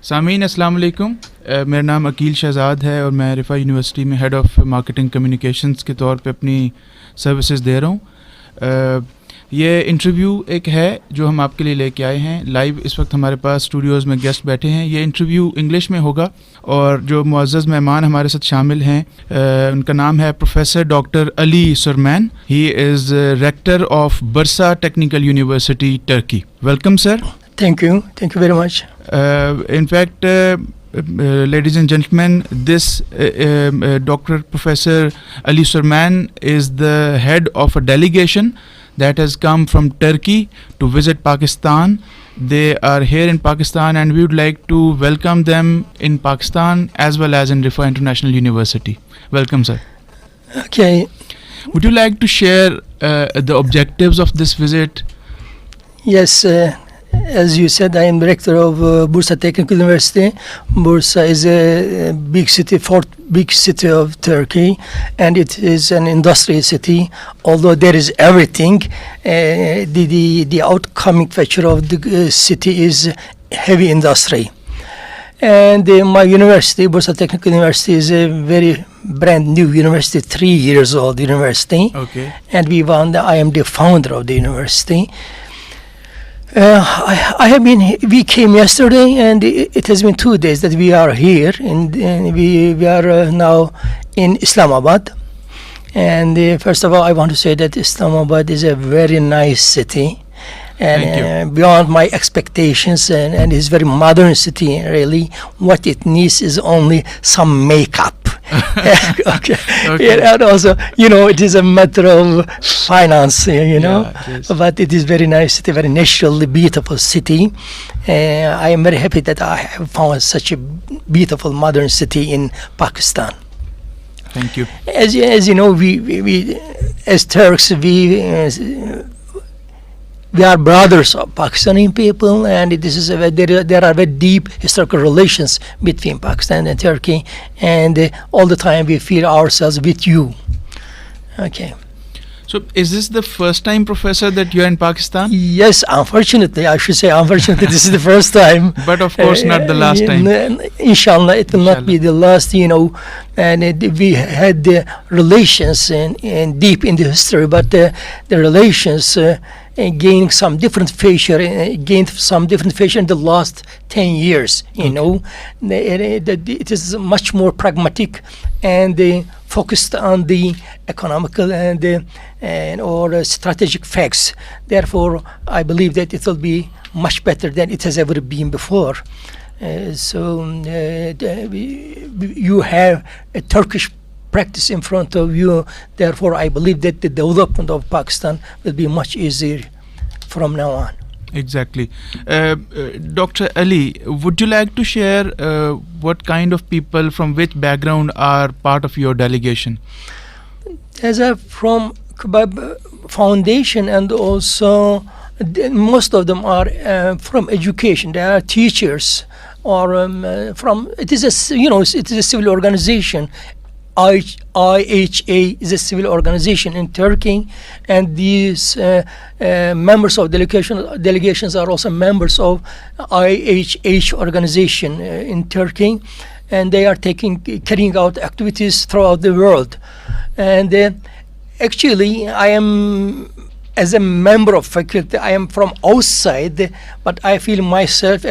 सामीन अस्सलाम वालेकुम। मेरा नाम अकील शहजाद है और मैं रिफा यूनिवर्सिटी में हेड ऑफ़ मार्केटिंग कम्युनिकेशंस के तौर पे अपनी सर्विसेज दे रहा हूँ। ये इंटरव्यू एक है जो हम आपके लिए लेके आए हैं लाइव। इस वक्त हमारे पास स्टूडियोज़ में गेस्ट बैठे हैं। ये इंटरव्यू इंग्लिश में होगा और जो मुअज़्ज़ज़ मेहमान हमारे साथ शामिल हैं उनका नाम है professor doctor Ali Suleman. He is rector of Bursa technical university Turkey. Welcome sir. Thank you very much. In fact, ladies and gentlemen, this Dr. Professor Ali Suleman is the head of a delegation that has come from Turkey to visit Pakistan. They are here in Pakistan and we would like to welcome them in Pakistan as well as in Riphah International University. Welcome, sir. Okay. Would you like to share the objectives of this visit? Yes, as you said, I am director of Bursa Technical University. Bursa is a big city, fourth big city of Turkey, and it is an industrial city. Although there is everything, the outcoming feature of the city is heavy industry. And my university, Bursa Technical University, is a very brand new university, 3 years old university. Okay. And I am the founder of the university. We came yesterday, and it has been 2 days that we are here, and we are now in Islamabad. And first of all, I want to say that Islamabad is a very nice city, and beyond my expectations, and it's very modern city. Really, what it needs is only some makeup. Okay. And also, it is a matter of finance, but it is very nice city, very naturally beautiful city. I am very happy that I have found such a beautiful modern city in Pakistan. Thank you. As you know, we as Turks, we are brothers of Pakistani people, and there are very deep historical relations between Pakistan and Turkey, and all the time we feel ourselves with you. Okay. So, is this the first time, Professor, that you are in Pakistan? Yes, unfortunately, I should say unfortunately, this is the first time. But of course not the last time. Inshallah, it will not be the last, and we had the relations and deep in the history, but the relations gained some different feature in the last 10 years, It is much more pragmatic and focused on the economical or strategic facts. Therefore, I believe that it will be much better than it has ever been before. You have a Turkish practice in front of you. Therefore, I believe that the development of Pakistan will be much easier from now on. Exactly. Dr. Ali, would you like to share what kind of people from which background are part of your delegation? As from Kebab Foundation, and also most of them are from education. They are teachers, or it is a civil organization. IHA is a civil organization in Turkey, and these members of delegations are also members of IHH organization in Turkey, and they are carrying out activities throughout the world. And actually, I am, as a member of faculty, I am from outside, but I feel myself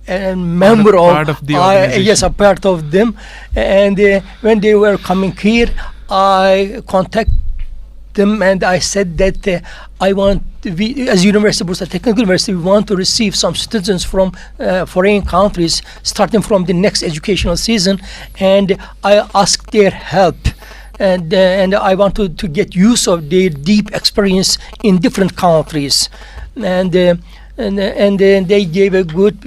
a member of the organization. Yes, a part of them. And when they were coming here, I contacted them and I said that as University Bursa Technical University, we want to receive some students from foreign countries starting from the next educational season, and I asked their help. And I want to get use of their deep experience in different countries, and then they gave a good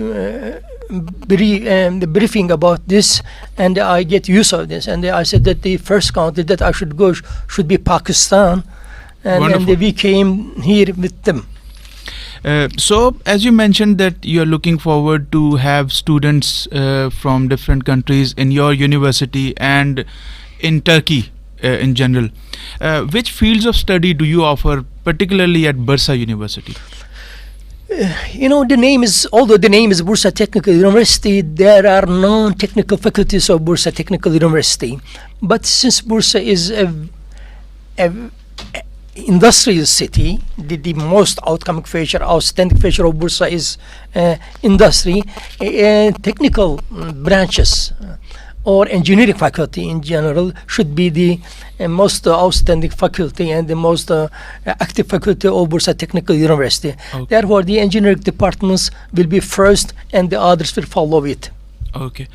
briefing about this, and I get use of this. And I said that the first country that I should go should be Pakistan, and we came here with them. So, as you mentioned that you are looking forward to have students from different countries in your university and in Turkey in general, which fields of study do you offer, particularly at Bursa University? The name is, although the name is Bursa Technical University, there are non-technical faculties of Bursa Technical University. But since Bursa is a industrial city, the most outstanding feature of Bursa is industry, technical branches or engineering faculty in general should be the most outstanding faculty and the most active faculty of Bursa Technical University. Okay. Therefore, the engineering departments will be first and the others will follow it. Okay.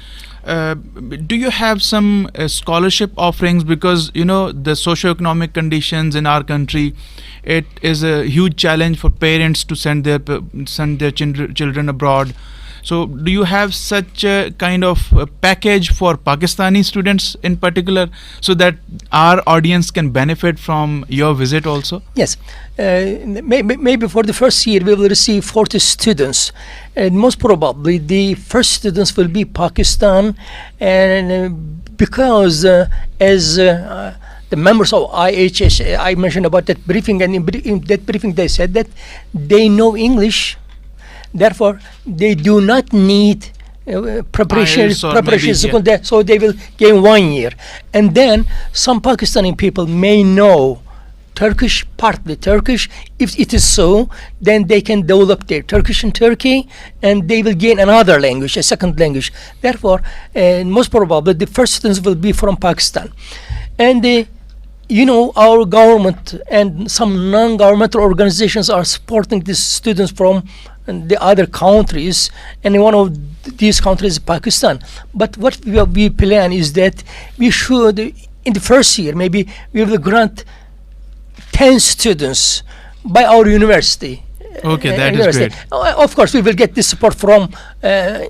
Do you have some scholarship offerings? Because the socio-economic conditions in our country, it is a huge challenge for parents to send their children abroad. So do you have such a kind of package for Pakistani students in particular, so that our audience can benefit from your visit also? Yes, maybe for the first year we will receive 40 students, and most probably the first students will be Pakistan, and because as the members of IHS, I mentioned about that briefing, and in that briefing they said that they know English, therefore they do not need preparation, so they will gain 1 year. And then some Pakistani people may know Turkish, partly Turkish. If it is so, then they can develop their Turkish in Turkey, and they will gain another language, a second language. Therefore, most probably the first students will be from Pakistan. And our government and some non-governmental organizations are supporting these students from the other countries, and one of these countries is Pakistan. But what we plan is that we should, in the first year, maybe we will grant 10 students by our university. Okay, that is great. Of course, we will get the support from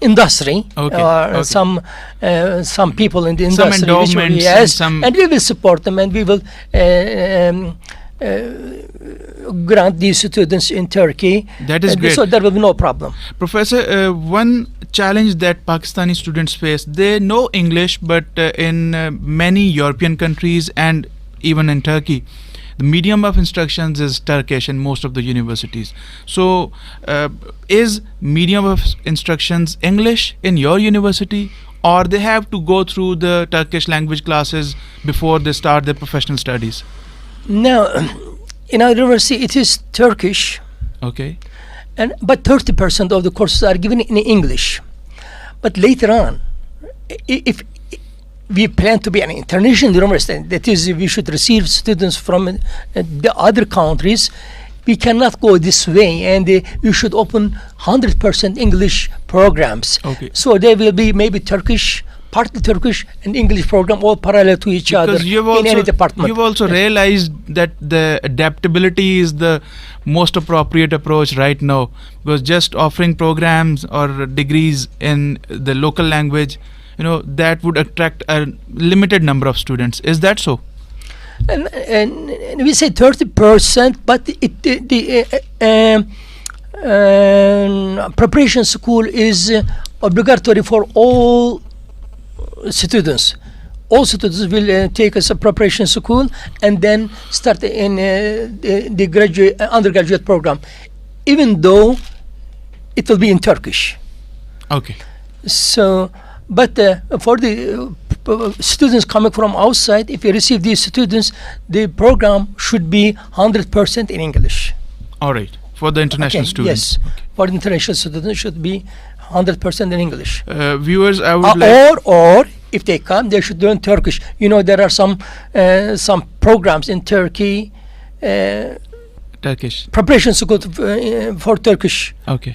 industry, Okay. some people in the industry. Some endowments, yes, and we will support them, and we will grant these students in Turkey. That is great. So there will be no problem. Professor, one challenge that Pakistani students face, they know English, but in many European countries and even in Turkey, the medium of instructions is Turkish in most of the universities. So, is medium of instructions English in your university, or they have to go through the Turkish language classes before they start their professional studies? Now, in our university, it is Turkish, Okay. but 30% of the courses are given in English. But later on, if we plan to be an international university, that is, we should receive students from the other countries, we cannot go this way, and we should open 100% English programs. Okay. So there will be maybe Turkish, partly Turkish and English program, all parallel to each other in any department. You've also realized that the adaptability is the most appropriate approach right now, because just offering programs or degrees in the local language, that would attract a limited number of students. Is that so? And we say 30%, but the preparation school is obligatory for all students. All students will take us a preparation school and then start in the undergraduate program, even though it will be in Turkish. Okay. So, but for the students coming from outside, if you receive these students, the program should be 100% in English. All right. For the international students. Yes. Okay. For the international students, it should be 100% in English. Viewers, I would like... Or if they come, they should learn Turkish. There are some programs in Turkey. Turkish. Preparation school for Turkish. Okay.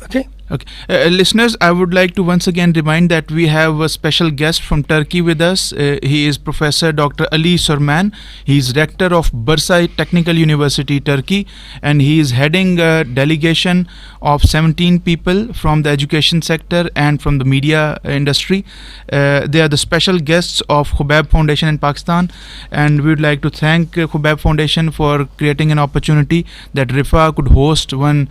Okay. Okay. Listeners, I would like to once again remind that we have a special guest from Turkey with us. He is Professor Dr. Ali Suleman. He is rector of Bursa Technical University, Turkey, and he is heading a delegation of 17 people from the education sector and from the media industry. They are the special guests of Khubaib Foundation in Pakistan, and we would like to thank Khubaib Foundation for creating an opportunity that Riphah could host one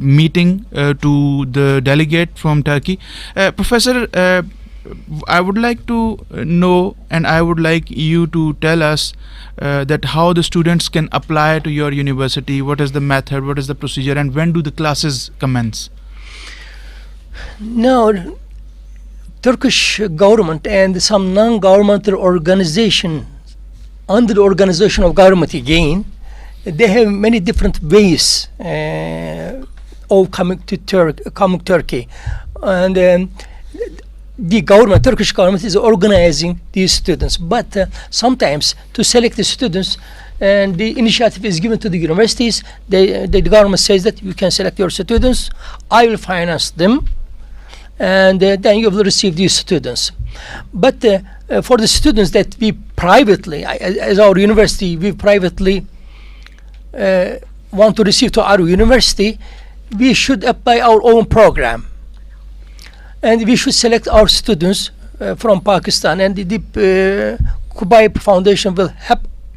meeting to the delegate from Turkey. Professor, I would like to know, and I would like you to tell us that how the students can apply to your university. What is the method? What is the procedure? And when do the classes commence? Now, Turkish government and some non-governmental organization under the organization of government again, they have many different ways of coming to Turkey, and the government, Turkish government, is organizing these students. But sometimes to select the students, and the initiative is given to the universities. The government says that you can select your students. I will finance them, and then you will receive these students. But for the students that we privately, as our university, we privately want to receive to our university, we should apply our own program, and we should select our students from Pakistan, and the Kubayb Foundation will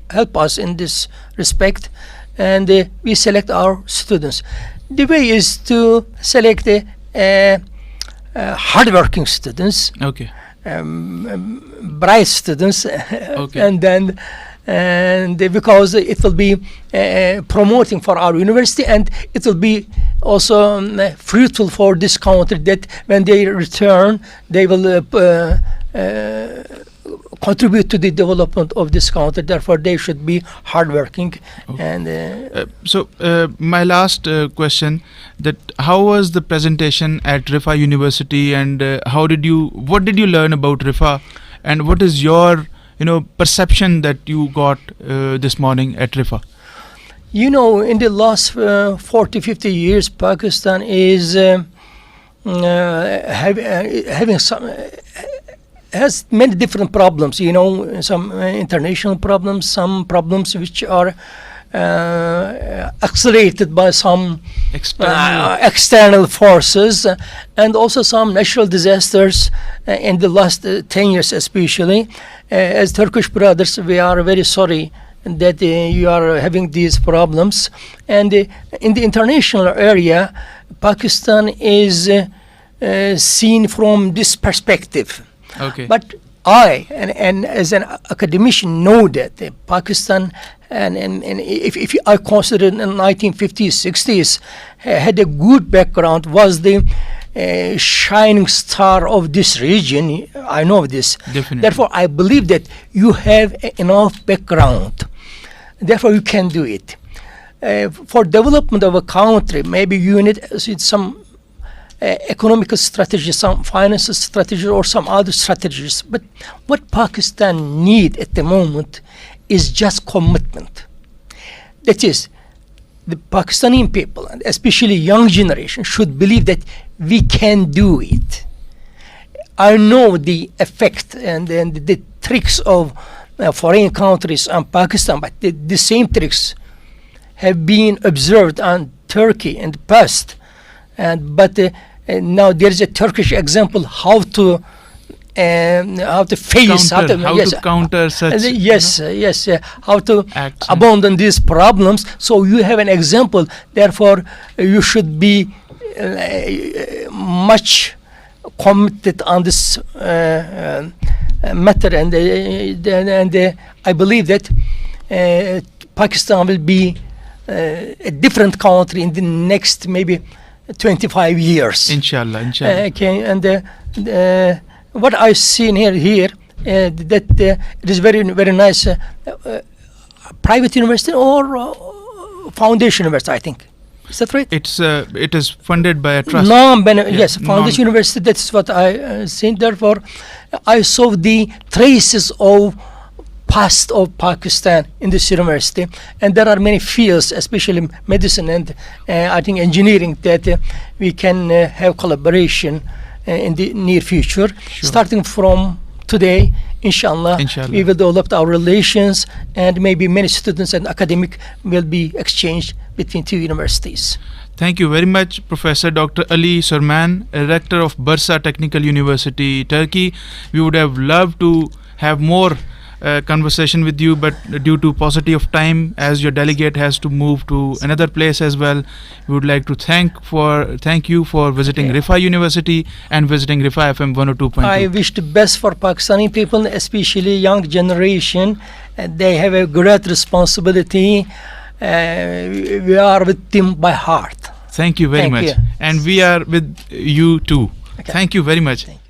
help us in this respect, and we select our students. The way is to select hardworking students, Okay. bright students, Okay. and because it will be promoting for our university, and it will be also fruitful for this country, that when they return, they will contribute to the development of this country. Therefore, they should be hardworking. Okay. And So my last question, that how was the presentation at Riphah University, and what did you learn about Riphah, and what is your perception that you got this morning at Riphah? in the last 40-50 years, Pakistan is having some has many different problems. Some international problems, some problems which are accelerated by some external forces, and also some natural disasters in the last 10 years especially. As Turkish brothers, we are very sorry that you are having these problems. And in the international area, Pakistan is seen from this perspective. Okay. But I, and as an academician, know that Pakistan, and if I consider in the 1950s, 60s, had a good background, was the shining star of this region. I know this. Definitely. Therefore, I believe that you have enough background. Therefore, you can do it. For development of a country, maybe you need some economical strategy, some financial strategy, or some other strategies. But what Pakistan need at the moment is just commitment. That is, the Pakistani people, and especially young generation, should believe that we can do it. I know the effect and the tricks of foreign countries on Pakistan, but the same tricks have been observed on Turkey in the past. But now there is a Turkish example how to face, how to counter such. How to acts, abandon these problems. So you have an example. Therefore, you should be much committed on this matter, and I believe that Pakistan will be a different country in the next maybe 25 years. Inshallah. Okay, and what I've seen here that it is very, very nice private university or foundation university, I think. Is that right? It is funded by a trust. Yes, foundation university. That's what I seen. Therefore, I saw the traces of past of Pakistan in this university, and there are many fields, especially medicine and I think engineering, that we can have collaboration in the near future. Sure. Starting from today, inshallah, we will develop our relations, and maybe many students and academic will be exchanged between two universities. Thank you very much, Professor Dr. Ali Suleman, Rector of Bursa Technical University, Turkey. We would have loved to have more conversation with you, but due to paucity of time, as your delegate has to move to another place as well, we would like to thank you for visiting Riphah University and visiting Riphah FM 102.2. I wish the best for Pakistani people, especially young generation. They have a great responsibility. We are with them by heart. Thank you very much. You. And we are with you too. Okay. Thank you very much. Thank you.